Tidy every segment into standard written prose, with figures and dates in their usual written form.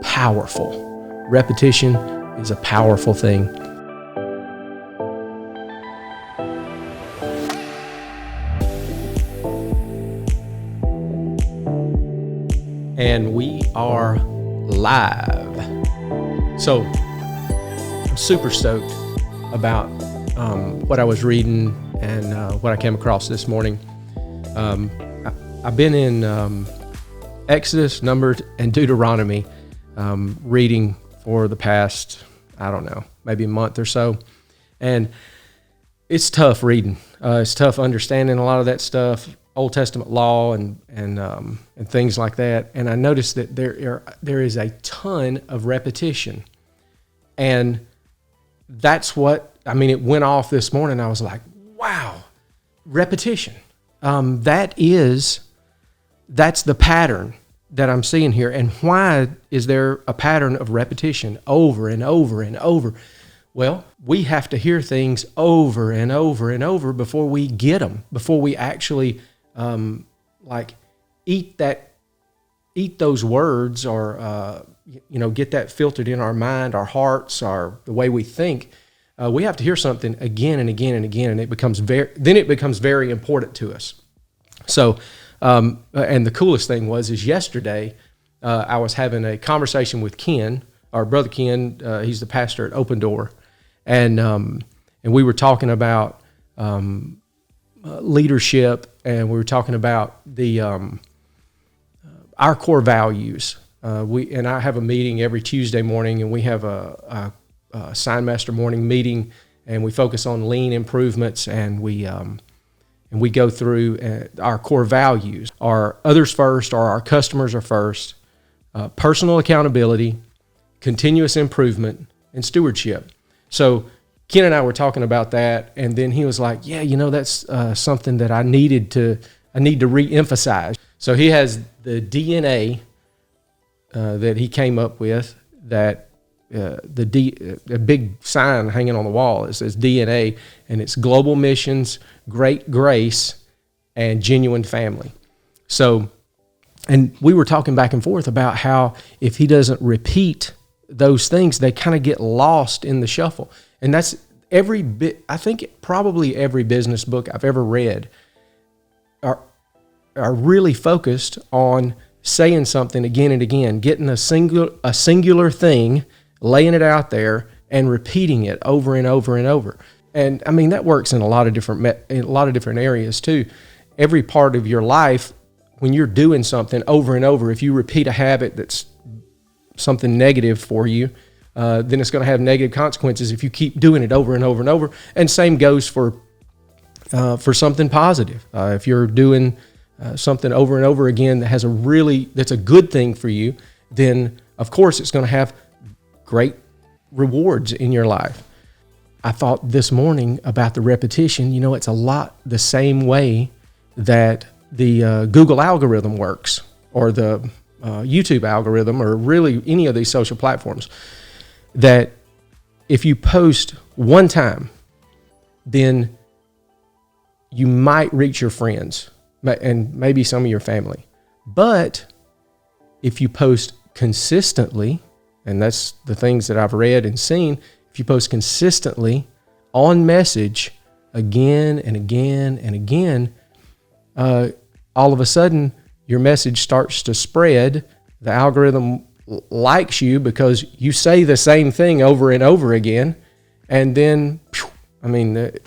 powerful. Repetition is a powerful thing. And we are live. So I'm super stoked about what I was reading and what I came across this morning. I've been in Exodus, Numbers, and Deuteronomy reading for the past, I don't know, maybe a month or so. And it's tough reading. It's tough understanding a lot of that stuff, Old Testament law and things like that. And I noticed that there is a ton of repetition. And that's what, it went off this morning. I was like, wow, repetition. That's the pattern that I'm seeing here. And why is there a pattern of repetition over and over and over? Well, we have to hear things over and over and over before we get them, before we actually eat those words, or get that filtered in our mind, our hearts, the way we think. We have to hear something again and again and again, and it becomes very important to us. So, and the coolest thing is yesterday I was having a conversation with Ken, our brother Ken. He's the pastor at Open Door, and we were talking about leadership, and we were talking about the our core values. And I have a meeting every Tuesday morning, and we have a SignMaster morning meeting, and we focus on lean improvements, and we go through our core values: our others first, or our customers are first, personal accountability, continuous improvement, and stewardship. So Ken and I were talking about that, and then he was like, yeah, that's something that I need to re-emphasize. So he has the DNA that he came up with, that the big sign hanging on the wall. It says DNA, and it's global missions, great grace, and genuine family. So, and we were talking back and forth about how if he doesn't repeat those things, they kind of get lost in the shuffle. And that's I think probably every business book I've ever read are really focused on saying something again and again, getting a singular thing, laying it out there, and repeating it over and over and over. And that works in a lot of different areas too. Every part of your life, when you're doing something over and over, if you repeat a habit that's something negative for you, then it's going to have negative consequences if you keep doing it over and over and over. And same goes for something positive. If you're doing something over and over again that's a good thing for you, then of course it's going to have great rewards in your life. I thought this morning about the repetition. It's a lot the same way that the Google algorithm works, or the YouTube algorithm, or really any of these social platforms. That if you post one time, then you might reach your friends and maybe some of your family. But if you post consistently, and that's the things that I've read and seen, if you post consistently on message again and again and again, all of a sudden your message starts to spread. The algorithm likes you because you say the same thing over and over again, and then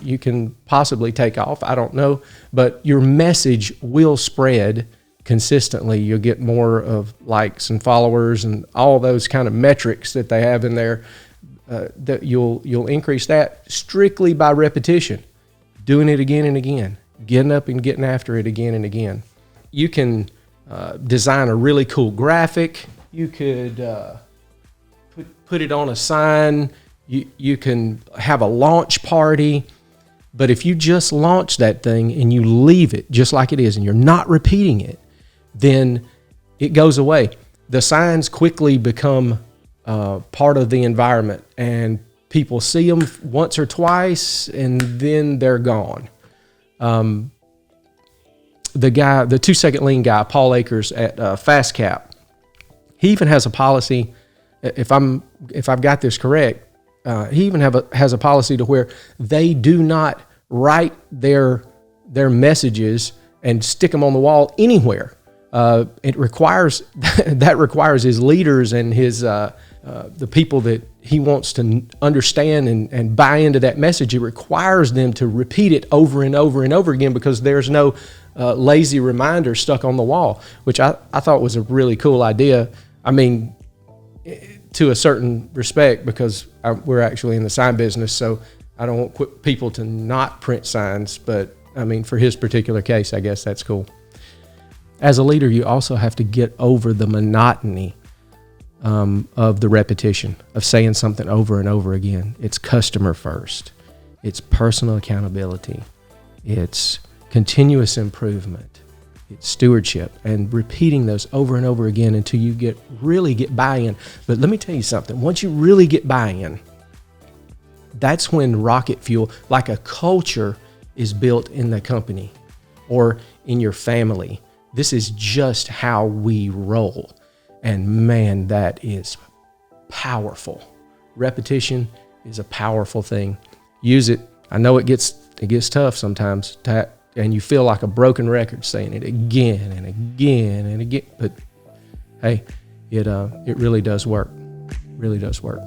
you can possibly take off. I don't know, but your message will spread consistently. You'll get more of likes and followers and all those kind of metrics that they have in there. That you'll increase that strictly by repetition, doing it again and again, getting up and getting after it again and again. You can design a really cool graphic. You could put it on a sign. You can have a launch party. But if you just launch that thing and you leave it just like it is and you're not repeating it, then it goes away. The signs quickly become part of the environment, and people see them once or twice and then they're gone. The 2-second lean guy, Paul Akers at Fast Cap, he even has a policy if I've got this correct, he even has a policy to where they do not write their messages and stick them on the wall anywhere. It requires his leaders and his the people that he wants to understand and buy into that message. It requires them to repeat it over and over and over again, because there's no lazy reminder stuck on the wall, which I thought was a really cool idea. I mean, to a certain respect, because we're actually in the sign business, so I don't want people to not print signs, but I mean, for his particular case, I guess that's cool. As a leader, you also have to get over the monotony of the repetition of saying something over and over again. It's customer first. It's personal accountability. It's continuous improvement. It's stewardship, and repeating those over and over again until you really get buy-in. But let me tell you something. Once you really get buy-in, that's when rocket fuel, like a culture, is built in the company or in your family. This is just how we roll. And man, that is powerful. Repetition is a powerful thing. Use it. I know it gets tough sometimes, and you feel like a broken record saying it again and again and again. But hey, it really does work. Really does work.